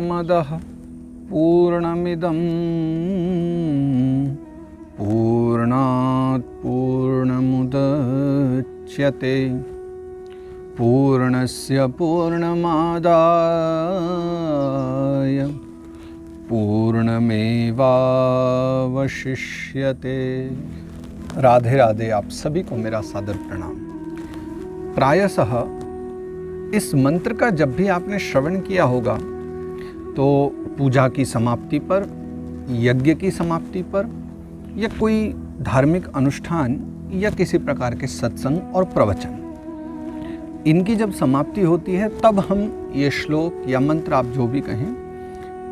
पूर्णमदः पूर्णमिदं पूर्णात् पूर्णमुदच्यते पूर्णस्य पूर्णमादाय पूर्णमेवावशिष्यते। राधे राधे। आप सभी को मेरा सादर प्रणाम। प्रायशः इस मंत्र का जब भी आपने श्रवण किया होगा तो पूजा की समाप्ति पर, यज्ञ की समाप्ति पर, या कोई धार्मिक अनुष्ठान या किसी प्रकार के सत्संग और प्रवचन, इनकी जब समाप्ति होती है तब हम ये श्लोक या मंत्र, आप जो भी कहें,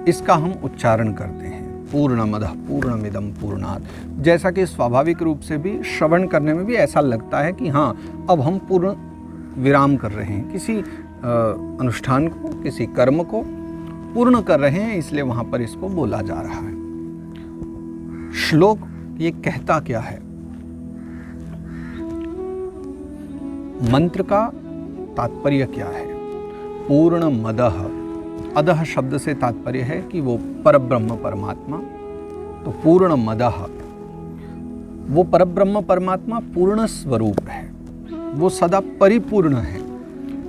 इसका हम उच्चारण करते हैं। पूर्णमदः पूर्णमिदं पूर्णात्। जैसा कि स्वाभाविक रूप से भी श्रवण करने में भी ऐसा लगता है कि हाँ, अब हम पूर्ण विराम कर रहे हैं, किसी अनुष्ठान को, किसी कर्म को पूर्ण कर रहे हैं, इसलिए वहाँ पर इसको बोला जा रहा है। श्लोक ये कहता क्या है? मंत्र का तात्पर्य क्या है? पूर्णमदः, अदः शब्द से तात्पर्य है कि वो परब्रह्म परमात्मा। तो पूर्णमदः, वो परब्रह्म परमात्मा पूर्ण स्वरूप है, वो सदा परिपूर्ण है।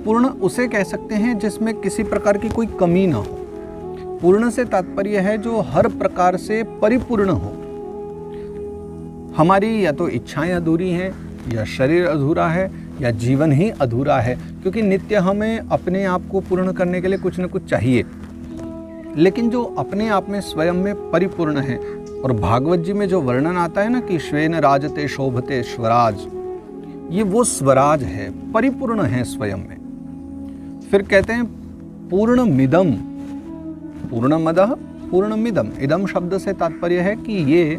पूर्ण उसे कह सकते हैं जिसमें किसी प्रकार की कोई कमी ना हो। पूर्ण से तात्पर्य है जो हर प्रकार से परिपूर्ण हो। हमारी या तो इच्छाएं अधूरी हैं, या शरीर अधूरा है, या जीवन ही अधूरा है, क्योंकि नित्य हमें अपने आप को पूर्ण करने के लिए कुछ न कुछ चाहिए। लेकिन जो अपने आप में स्वयं में परिपूर्ण है, और भागवत जी में जो वर्णन आता है ना कि श्वेन राजते शोभते स्वराज, ये वो स्वराज है, परिपूर्ण है स्वयं में। फिर कहते हैं पूर्णमिदं, पूर्णमदः पूर्णमिदं। इदम शब्द से तात्पर्य है कि ये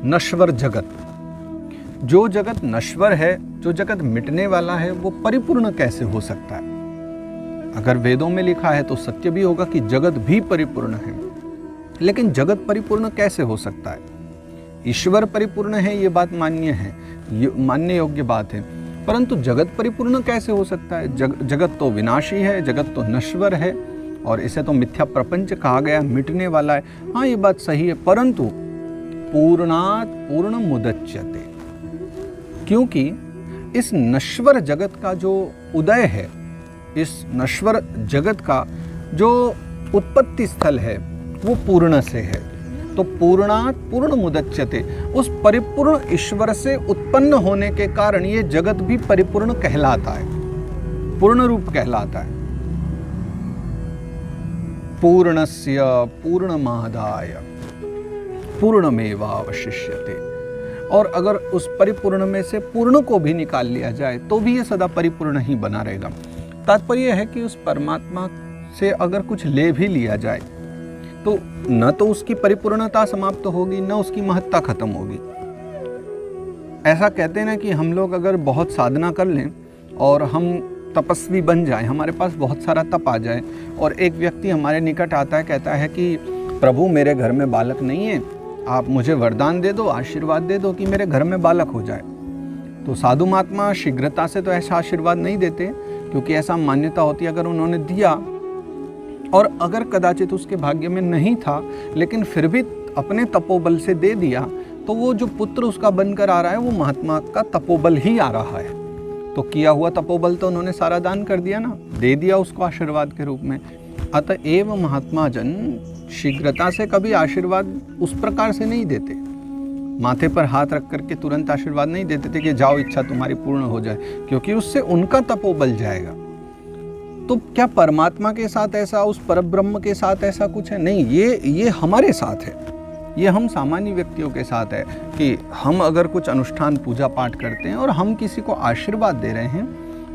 नश्वर जगत, जो जगत नश्वर है, जो जगत मिटने वाला है, वो परिपूर्ण कैसे हो सकता है? अगर वेदों में लिखा है तो सत्य भी होगा कि जगत भी परिपूर्ण है, लेकिन जगत परिपूर्ण कैसे हो सकता है? ईश्वर परिपूर्ण है, ये बात मान्य है, मानने योग्य बात है, परंतु जगत परिपूर्ण कैसे हो सकता है? जगत तो विनाशी है, जगत तो नश्वर है, और इसे तो मिथ्या प्रपंच कहा गया, मिटने वाला है। हाँ, ये बात सही है, परंतु पूर्णात् पूर्णमुदच्यते, क्योंकि इस नश्वर जगत का जो उदय है, इस नश्वर जगत का जो उत्पत्ति स्थल है, वो पूर्ण से है। तो पूर्णात् पूर्णमुदच्यते, उस परिपूर्ण ईश्वर से उत्पन्न होने के कारण ये जगत भी परिपूर्ण कहलाता है, पूर्ण रूप कहलाता है। पूर्णस्य पूर्णमादाय पूर्णमेवावशिष्यते। और अगर उस परिपूर्ण में से पूर्ण को भी निकाल लिया जाए तो भी ये सदा परिपूर्ण ही बना रहेगा। तात्पर्य है कि उस परमात्मा से अगर कुछ ले भी लिया जाए तो न तो उसकी परिपूर्णता समाप्त होगी, न उसकी महत्ता खत्म होगी। ऐसा कहते हैं ना कि हम लोग अगर बहुत साधना कर लें और हम तपस्वी बन जाएं, हमारे पास बहुत सारा तप आ जाए, और एक व्यक्ति हमारे निकट आता है, कहता है कि प्रभु मेरे घर में बालक नहीं है, आप मुझे वरदान दे दो, आशीर्वाद दे दो कि मेरे घर में बालक हो जाए। तो साधु महात्मा शीघ्रता से तो ऐसा आशीर्वाद नहीं देते, क्योंकि ऐसा मान्यता होती है अगर उन्होंने दिया और अगर कदाचित उसके भाग्य में नहीं था, लेकिन फिर भी अपने तपोबल से दे दिया, तो वो जो पुत्र उसका बनकर आ रहा है वो महात्मा का तपोबल ही आ रहा है। तो किया हुआ तपोबल तो उन्होंने सारा दान कर दिया ना, दे दिया उसको आशीर्वाद के रूप में। अतएव महात्मा जन शीघ्रता से कभी आशीर्वाद उस प्रकार से नहीं देते, माथे पर हाथ रख करके तुरंत आशीर्वाद नहीं देते थे कि जाओ इच्छा तुम्हारी पूर्ण हो जाए, क्योंकि उससे उनका तपोबल जाएगा। तो क्या परमात्मा के साथ ऐसा, उस परब्रह्म के साथ ऐसा कुछ है? नहीं, ये हमारे साथ है, ये हम सामान्य व्यक्तियों के साथ है कि हम अगर कुछ अनुष्ठान पूजा पाठ करते हैं और हम किसी को आशीर्वाद दे रहे हैं,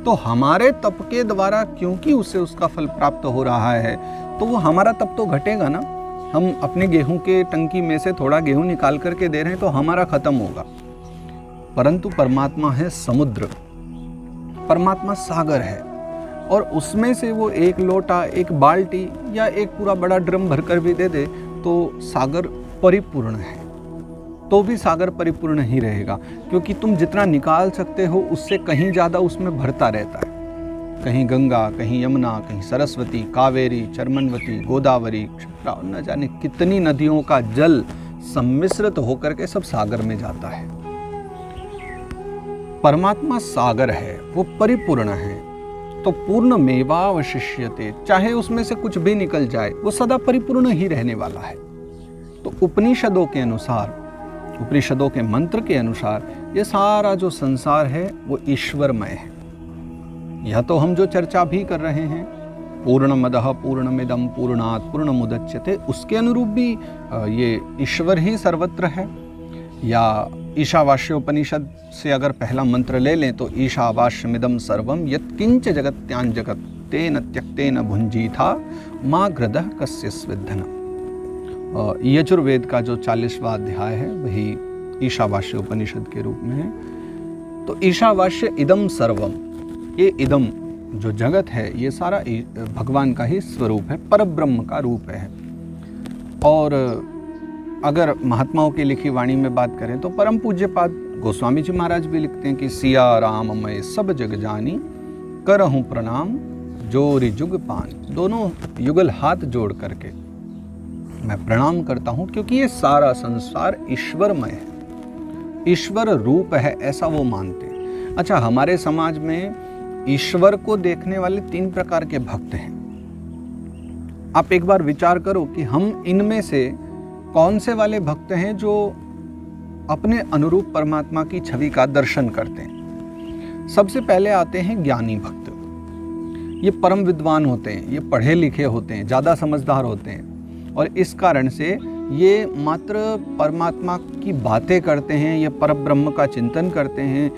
तो हमारे तप के द्वारा क्योंकि उससे उसका फल प्राप्त हो रहा है, तो वो हमारा तप तो घटेगा ना। हम अपने गेहूं के टंकी में से थोड़ा गेहूं निकाल करके दे रहे हैं तो हमारा खत्म होगा, परंतु परमात्मा है समुद्र, परमात्मा सागर है, और उसमें से वो एक लोटा, एक बाल्टी या एक पूरा बड़ा ड्रम भरकर भी दे दे तो सागर परिपूर्ण है, तो भी सागर परिपूर्ण ही रहेगा, क्योंकि तुम जितना निकाल सकते हो उससे कहीं ज़्यादा उसमें भरता रहता है। कहीं गंगा, कहीं यमुना, कहीं सरस्वती, कावेरी, चर्मनवती, गोदावरी, क्षिप्रा, न जाने कितनी नदियों का जल सम्मिश्रित होकर के सब सागर में जाता है। परमात्मा सागर है, वो परिपूर्ण है, तो पूर्ण मेवावशिष्यते, चाहे उसमें से कुछ भी निकल जाए वो सदा परिपूर्ण ही रहने वाला है। तो उपनिषदों के अनुसार, उपनिषदों के मंत्र के अनुसार ये सारा जो संसार है वो ईश्वरमय है। यह तो हम जो चर्चा भी कर रहे हैं, पूर्णमदः पूर्णमिदं पूर्णात् पूर्णमुदच्यते, उसके अनुरूप भी ये ईश्वर ही सर्वत्र है। या ईशावास्योपनिषद से अगर पहला मंत्र ले लें तो ईशावास्यमिदं सर्वं यत्किंच जगत्यां जगत् तेन त्यक्तेन भुंजीथा मा ग्रदः कस्य स्विद्धन। यजुर्वेद का जो 40वां अध्याय है वही ईशावास्योपनिषद के रूप में है। तो ईशावास्य इदं सर्वम, ये इदम जो जगत है ये सारा भगवान का ही स्वरूप है, परब्रह्म का रूप है। और अगर महात्माओं की लिखी वाणी में बात करें तो परम पूज्यपाद गोस्वामी जी महाराज भी लिखते हैं कि सिया राम मैं सब जग जानी, करहूं प्रणाम जोरी जुग पानी। दोनों युगल हाथ जोड़ करके मैं प्रणाम करता हूं, क्योंकि ये सारा संसार ईश्वरमय है, ईश्वर रूप है, ऐसा वो मानते हैं। अच्छा, हमारे समाज में ईश्वर को देखने वाले 3 प्रकार के भक्त हैं। आप एक बार विचार करो कि हम इनमें से कौन से वाले भक्त हैं जो अपने अनुरूप परमात्मा की छवि का दर्शन करते हैं। सबसे पहले आते हैं ज्ञानी भक्त। ये परम विद्वान होते हैं, ये पढ़े लिखे होते हैं, ज़्यादा समझदार होते हैं, और इस कारण से ये मात्र परमात्मा की बातें करते हैं, ये परब्रह्म का चिंतन करते हैं,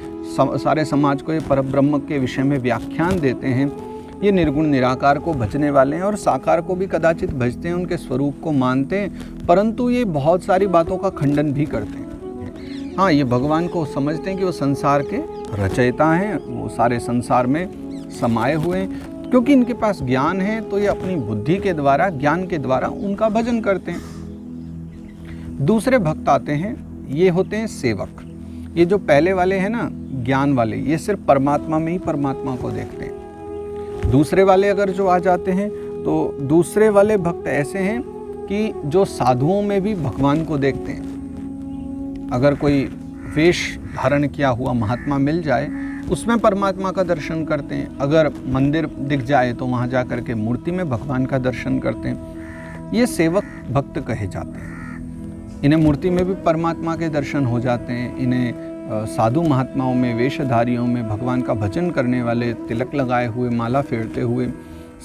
सारे समाज को ये परब्रह्म के विषय में व्याख्यान देते हैं। ये निर्गुण निराकार को भजने वाले हैं और साकार को भी कदाचित भजते हैं, उनके स्वरूप को मानते हैं, परंतु ये बहुत सारी बातों का खंडन भी करते हैं। हाँ, ये भगवान को समझते हैं कि वो संसार के रचयिता हैं, वो सारे संसार में समाये हुए हैं। क्योंकि इनके पास ज्ञान है तो ये अपनी बुद्धि के द्वारा, ज्ञान के द्वारा उनका भजन करते हैं। दूसरे भक्त आते हैं, ये होते हैं सेवक। ये जो पहले वाले हैं ना, ज्ञान वाले, ये सिर्फ परमात्मा में ही परमात्मा को देखते हैं। दूसरे वाले अगर जो आ जाते हैं तो दूसरे वाले भक्त ऐसे हैं कि जो साधुओं में भी भगवान को देखते हैं। अगर कोई वेश धारण किया हुआ महात्मा मिल जाए उसमें परमात्मा का दर्शन करते हैं। अगर मंदिर दिख जाए तो वहाँ जा कर के मूर्ति में भगवान का दर्शन करते हैं। ये सेवक भक्त कहे जाते हैं। इन्हें मूर्ति में भी परमात्मा के दर्शन हो जाते हैं। इन्हें साधु महात्माओं में, वेशधारियों में, भगवान का भजन करने वाले, तिलक लगाए हुए, माला फेरते हुए,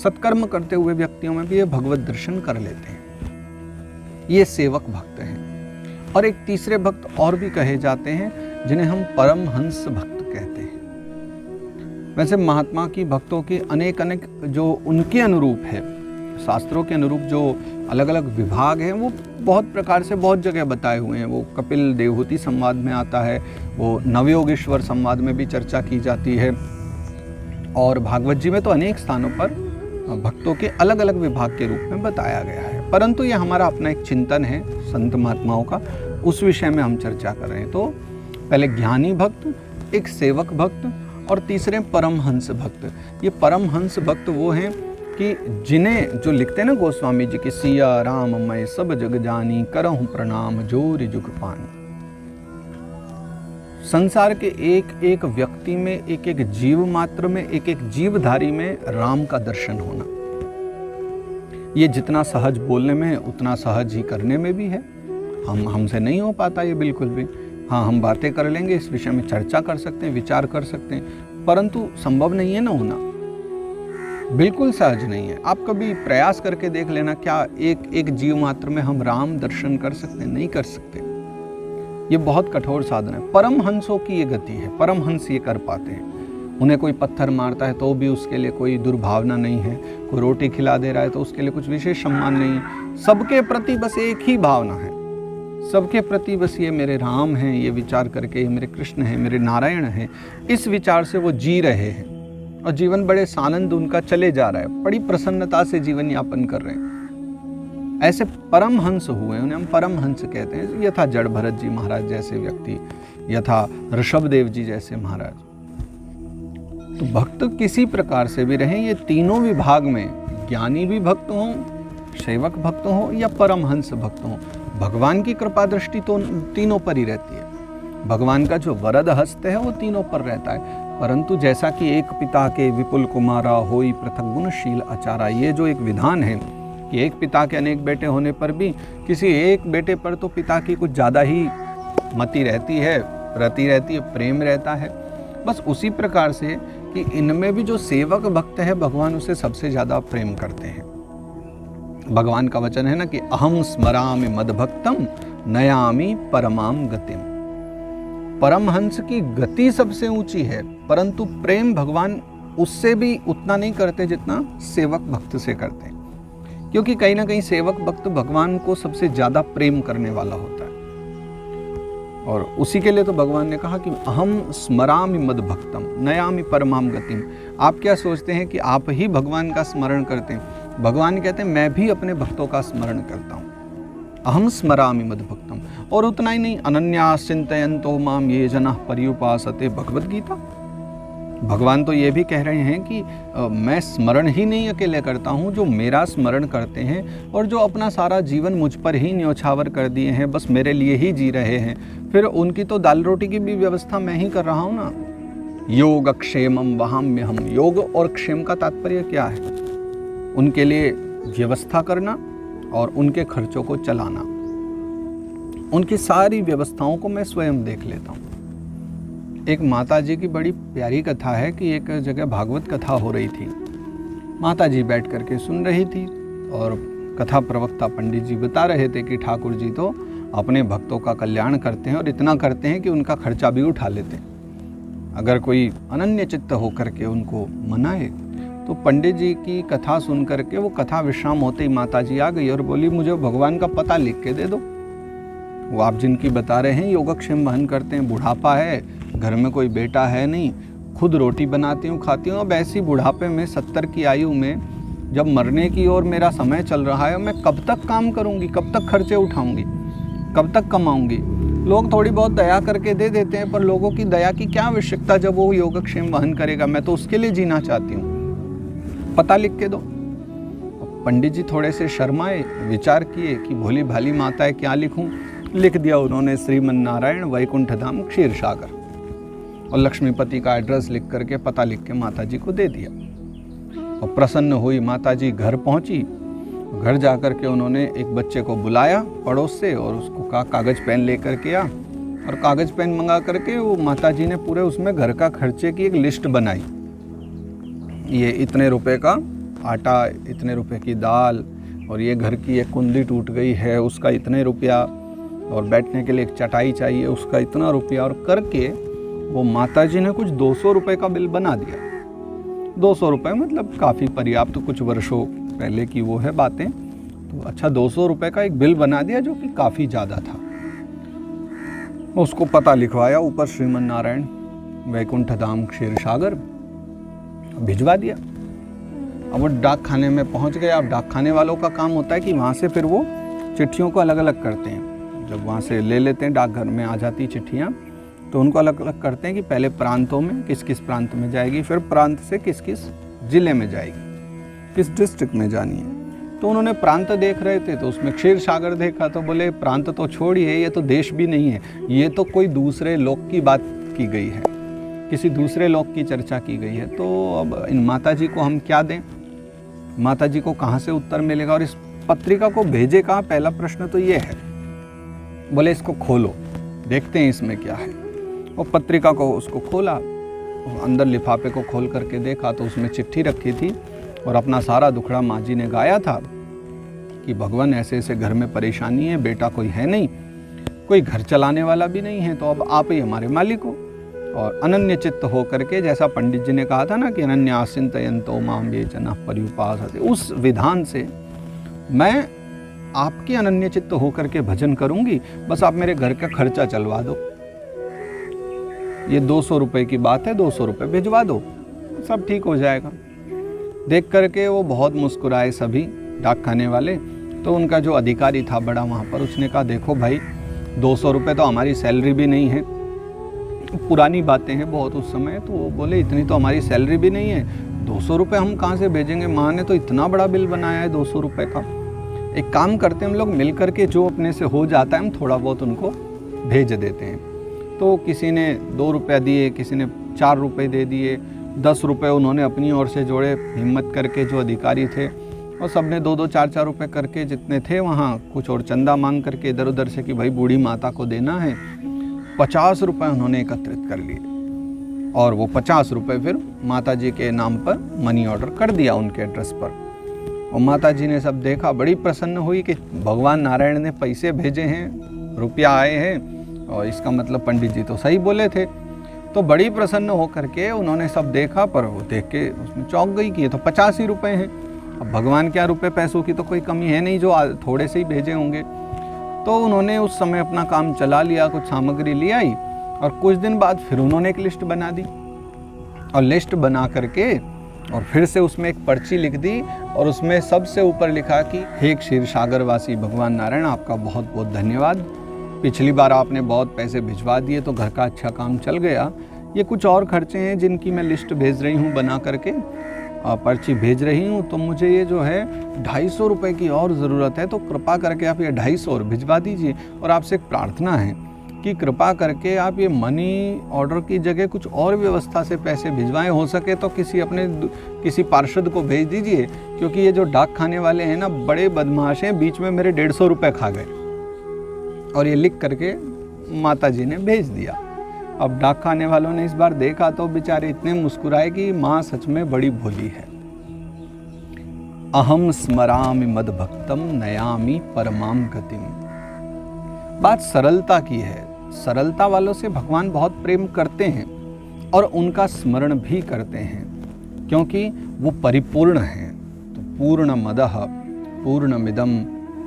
सत्कर्म करते हुए व्यक्तियों में भी ये भगवत दर्शन कर लेते हैं। ये सेवक भक्त हैं। और एक तीसरे भक्त और भी कहे जाते हैं जिन्हें हम परमहंस भक्त कहते हैं। वैसे महात्मा की भक्तों की अनेक जो उनके अनुरूप है, शास्त्रों के अनुरूप जो अलग अलग विभाग हैं, वो बहुत प्रकार से बहुत जगह बताए हुए हैं। वो कपिल देवहूति संवाद में आता है, वो नवयोगेश्वर संवाद में भी चर्चा की जाती है, और भागवत जी में तो अनेक स्थानों पर भक्तों के अलग अलग विभाग के रूप में बताया गया है। परंतु ये हमारा अपना एक चिंतन है संत महात्माओं का, उस विषय में हम चर्चा कर रहे हैं। तो पहले ज्ञानी भक्त, एक सेवक भक्त, और तीसरे परमहंस भक्त। ये परमहंस भक्त वो हैं कि जिन्हें, जो लिखते हैं ना गोस्वामी जी की, सिया राम मैं सब जग जानी, करहूं प्रणाम जोरी जुग पानी। संसार के एक एक व्यक्ति में, एक एक जीव मात्र में, एक एक जीवधारी में राम का दर्शन होना, ये जितना सहज बोलने में है उतना सहज ही करने में भी है। हमसे नहीं हो पाता ये बिल्कुल भी। हाँ, हम बातें कर लेंगे, इस विषय में चर्चा कर सकते हैं, विचार कर सकते हैं, परंतु संभव नहीं है ना होना, बिल्कुल सहज नहीं है। आप कभी प्रयास करके देख लेना, क्या एक जीव मात्र में हम राम दर्शन कर सकते हैं? नहीं कर सकते। ये बहुत कठोर साधन है। परमहंसों की ये गति है, परमहंस ये कर पाते हैं। उन्हें कोई पत्थर मारता है तो भी उसके लिए कोई दुर्भावना नहीं है, कोई रोटी खिला दे रहा है तो उसके लिए कुछ विशेष सम्मान नहीं है। सबके प्रति बस एक ही भावना है, सबके प्रति बस ये मेरे राम हैं, ये विचार करके ये मेरे कृष्ण हैं, मेरे नारायण हैं, इस विचार से वो जी रहे हैं, और जीवन बड़े सानंद उनका चले जा रहा है, बड़ी प्रसन्नता से जीवन यापन कर रहे हैं। ऐसे परमहंस हुए, उन्हें हम परमहंस कहते हैं। यथा जड़ भरत जी महाराज जैसे व्यक्ति, यथा ऋषभदेव जी जैसे महाराज, तो भक्त किसी प्रकार से भी रहें, ये तीनों विभाग में ज्ञानी भी भक्त हों, सेवक भक्त हों या परमहंस भक्त हों, भगवान की कृपा दृष्टि तो तीनों पर ही रहती है। भगवान का जो वरद हस्त है वो तीनों पर रहता है। परंतु जैसा कि एक पिता के विपुल कुमारा होई पृथक गुणशील आचारा, ये जो एक विधान है कि एक पिता के अनेक बेटे होने पर भी किसी एक बेटे पर तो पिता की कुछ ज़्यादा ही मति रहती है, रति रहती है, प्रेम रहता है। बस उसी प्रकार से कि इनमें भी जो सेवक भक्त है भगवान उसे सबसे ज़्यादा प्रेम करते हैं। भगवान का वचन है ना कि अहम स्मरामि मद्भक्तम नयामि परमाम गतिम। परमहंस की गति सबसे ऊंची है, परंतु प्रेम भगवान उससे भी उतना नहीं करते जितना सेवक भक्त से करते हैं, क्योंकि कहीं ना कहीं सेवक भक्त भगवान को सबसे ज़्यादा प्रेम करने वाला होता है। और उसी के लिए तो भगवान ने कहा कि अहम स्मरामि मद्भक्तम नयामि परमाम गतिम। आप क्या सोचते हैं कि आप ही भगवान का स्मरण करते हैं? भगवान कहते हैं मैं भी अपने भक्तों का स्मरण करता हूँ। अहम स्मरामि मद्भक्तम। और उतना ही नहीं, अनन्यास चिंतयन्तो माम ये जनाः पर्युपासते, भगवद गीता। भगवान तो ये भी कह रहे हैं कि मैं स्मरण ही नहीं अकेले करता हूँ, जो मेरा स्मरण करते हैं और जो अपना सारा जीवन मुझ पर ही न्योछावर कर दिए हैं, बस मेरे लिए ही जी रहे हैं, फिर उनकी तो दाल रोटी की भी व्यवस्था मैं ही कर रहा हूँ ना। योग क्षेमम वहाम्यहम। योग और क्षेम का तात्पर्य क्या है? उनके लिए व्यवस्था करना और उनके खर्चों को चलाना। उनकी सारी व्यवस्थाओं को मैं स्वयं देख लेता हूँ। एक माता जी की बड़ी प्यारी कथा है कि एक जगह भागवत कथा हो रही थी। माता जी बैठ करके सुन रही थी और कथा प्रवक्ता पंडित जी बता रहे थे कि ठाकुर जी तो अपने भक्तों का कल्याण करते हैं और इतना करते हैं कि उनका खर्चा भी उठा लेते हैं। अगर कोई अनन्य चित्त होकर के उनको मनाए तो पंडित जी की कथा सुन करके वो कथा विश्राम होते ही माता जी आ गई और बोली, मुझे भगवान का पता लिख के दे दो। वो आप जिनकी बता रहे हैं योगक्षेम वहन करते हैं, बुढ़ापा है, घर में कोई बेटा है नहीं, खुद रोटी बनाती हूँ खाती हूँ। अब ऐसी बुढ़ापे में 70 की आयु में जब मरने की ओर मेरा समय चल रहा है, मैं कब तक काम करूँगी, कब तक खर्चे उठाऊँगी, कब तक कमाऊँगी। लोग थोड़ी बहुत दया करके दे देते हैं, पर लोगों की दया की क्या आवश्यकता जब वो योगक्षेम वहन करेगा। मैं तो उसके लिए जीना चाहती हूँ, पता लिख के दो। पंडित जी थोड़े से शर्माए, विचार किए कि भोली भाली माता है, क्या लिखूं। लिख दिया उन्होंने श्रीमन नारायण वैकुंठ धाम क्षीर सागर, और लक्ष्मीपति का एड्रेस लिख करके पता लिख के माता जी को दे दिया। और प्रसन्न हुई माता जी, घर पहुंची। घर जा कर के उन्होंने एक बच्चे को बुलाया पड़ोस से और उसको कहा कागज़ पेन लेकर के आ। और कागज़ पेन मंगा करके वो माता जी ने पूरे उसमें घर का खर्चे की एक लिस्ट बनाई। ये इतने रुपए का आटा, इतने रुपए की दाल, और ये घर की एक कुंडी टूट गई है उसका इतने रुपया, और बैठने के लिए एक चटाई चाहिए उसका इतना रुपया, और करके वो माता जी ने कुछ 200 रुपये का बिल बना दिया। 200 रुपये मतलब काफ़ी पर्याप्त, कुछ वर्षों पहले की वो है बातें। तो अच्छा 200 रुपये का एक बिल बना दिया जो कि काफ़ी ज़्यादा था। उसको पता लिखवाया ऊपर श्रीमन नारायण वैकुंठ धाम क्षीर सागर, भिजवा दिया। अब वो डाक खाने में पहुंच गया। अब डाक खाने वालों का काम होता है कि वहाँ से फिर वो चिट्ठियों को अलग अलग करते हैं। जब वहाँ से ले लेते हैं, डाकघर में आ जाती चिट्ठियाँ, तो उनको अलग अलग करते हैं कि पहले प्रांतों में किस किस प्रांत में जाएगी, फिर प्रांत से किस किस ज़िले में जाएगी, किस डिस्ट्रिक्ट में जानी है। तो उन्होंने प्रांत देख रहे थे तो उसमें क्षीर सागर देखा, तो बोले प्रांत तो छोड़िए, ये तो देश भी नहीं है, ये तो कोई दूसरे लोक की बात की गई है, किसी दूसरे लोक की चर्चा की गई है। तो अब इन माता जी को हम क्या दें, माता जी को कहाँ से उत्तर मिलेगा, और इस पत्रिका को भेजे कहाँ, पहला प्रश्न तो ये है। बोले इसको खोलो, देखते हैं इसमें क्या है। और पत्रिका को उसको खोला, अंदर लिफाफे को खोल करके देखा तो उसमें चिट्ठी रखी थी, और अपना सारा दुखड़ा माँ जी ने गाया था कि भगवान ऐसे ऐसे घर में परेशानी है, बेटा कोई है नहीं, कोई घर चलाने वाला भी नहीं है, तो अब आप ही हमारे मालिक हो। और अनन्य चित्त हो करके, जैसा पंडित जी ने कहा था ना कि अनन्यास चिंतयन्तो माम ये जनाः पर्युपासते, उस विधान से मैं आपके अनन्य चित्त हो करके भजन करूंगी, बस आप मेरे घर का खर्चा चलवा दो। ये 200 रुपये की बात है, 200 रुपये भिजवा दो, सब ठीक हो जाएगा। देख करके वो बहुत मुस्कुराए सभी डाक खाने वाले। तो उनका जो अधिकारी था बड़ा वहाँ पर, उसने कहा देखो भाई 200 रुपये तो हमारी सैलरी भी नहीं है, पुरानी बातें हैं बहुत उस समय। तो वो बोले इतनी तो हमारी सैलरी भी नहीं है, 200 रुपये हम कहाँ से भेजेंगे, माँ ने तो इतना बड़ा बिल बनाया है 200 रुपये का। एक काम करते हैं हम लोग मिल करके, जो अपने से हो जाता है हम थोड़ा बहुत उनको भेज देते हैं। तो किसी ने 2 रुपया दिए, किसी ने 4 रुपये दे दिए, 10 रुपये उन्होंने अपनी ओर से जोड़े हिम्मत करके, जो अधिकारी थे, और सब ने 2-2, 4-4 रुपये करके, जितने थे वहाँ कुछ और चंदा मांग करके इधर उधर से कि भाई बूढ़ी माता को देना है, 50 रुपये उन्होंने एकत्रित कर लिए। और वो 50 रुपये फिर माता जी के नाम पर मनी ऑर्डर कर दिया उनके एड्रेस पर। और माता जी ने सब देखा, बड़ी प्रसन्न हुई कि भगवान नारायण ने पैसे भेजे हैं, रुपया आए हैं, और इसका मतलब पंडित जी तो सही बोले थे। तो बड़ी प्रसन्न होकर के उन्होंने सब देखा, पर वो देख के उसमें चौंक गई कि ये तो 50 ही रुपये हैं। अब भगवान क्या, रुपये पैसों की तो कोई कमी है नहीं, जो थोड़े से ही भेजे होंगे। तो उन्होंने उस समय अपना काम चला लिया, कुछ सामग्री ले आई, और कुछ दिन बाद फिर उन्होंने एक लिस्ट बना दी, और लिस्ट बना करके और फिर से उसमें एक पर्ची लिख दी, और उसमें सबसे ऊपर लिखा कि हे क्षीर सागरवासी भगवान नारायण, आपका बहुत बहुत धन्यवाद। पिछली बार आपने बहुत पैसे भिजवा दिए तो घर का अच्छा काम चल गया। ये कुछ और खर्चे हैं जिनकी मैं लिस्ट भेज रही हूँ बना करके, पर्ची भेज रही हूँ। तो मुझे ये जो है 250 रुपये की और ज़रूरत है, तो कृपा करके आप ये 250 और भिजवा दीजिए। और आपसे एक प्रार्थना है कि कृपा करके आप ये मनी ऑर्डर की जगह कुछ और व्यवस्था से पैसे भिजवाएं, हो सके तो किसी पार्षद को भेज दीजिए, क्योंकि ये जो डाक खाने वाले हैं ना, बड़े बदमाश हैं, बीच में मेरे 150 रुपये खा गए। और ये लिख करके माता जी ने भेज दिया। अब डाक खाने वालों ने इस बार देखा तो बेचारे इतने मुस्कुराए कि माँ सच में बड़ी भोली है। अहम स्मरामि मद भक्तम नयामि परमाम गतिम। बात सरलता की है। सरलता वालों से भगवान बहुत प्रेम करते हैं और उनका स्मरण भी करते हैं, क्योंकि वो परिपूर्ण हैं। तो पूर्ण मदः पूर्णमिदं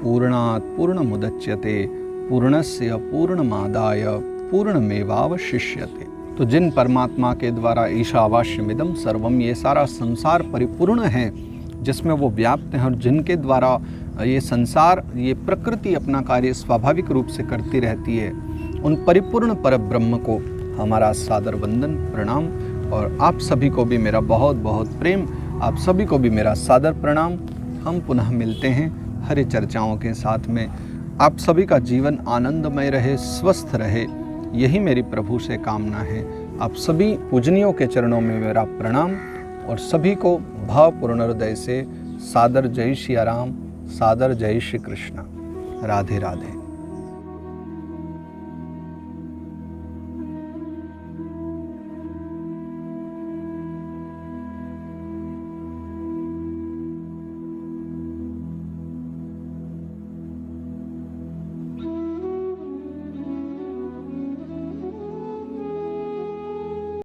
पूर्णात् पूर्णमुदच्यते पूर्णस्य पूर्णमादाय पूर्णमेवावशिष्यते। तो जिन परमात्मा के द्वारा ईशावास्यमिदं सर्वम, ये सारा संसार परिपूर्ण है, जिसमें वो व्याप्त हैं, और जिनके द्वारा ये संसार, ये प्रकृति अपना कार्य स्वाभाविक रूप से करती रहती है, उन परिपूर्ण परब्रह्म को हमारा सादर वंदन प्रणाम। और आप सभी को भी मेरा बहुत बहुत प्रेम, आप सभी को भी मेरा सादर प्रणाम। हम पुनः मिलते हैं हरि चर्चाओं के साथ में। आप सभी का जीवन आनंदमय रहे, स्वस्थ रहे, यही मेरी प्रभु से कामना है। आप सभी पूजनियों के चरणों में मेरा प्रणाम, और सभी को भावपूर्ण हृदय से सादर जय श्री राम, सादर जय श्री कृष्ण। राधे राधे।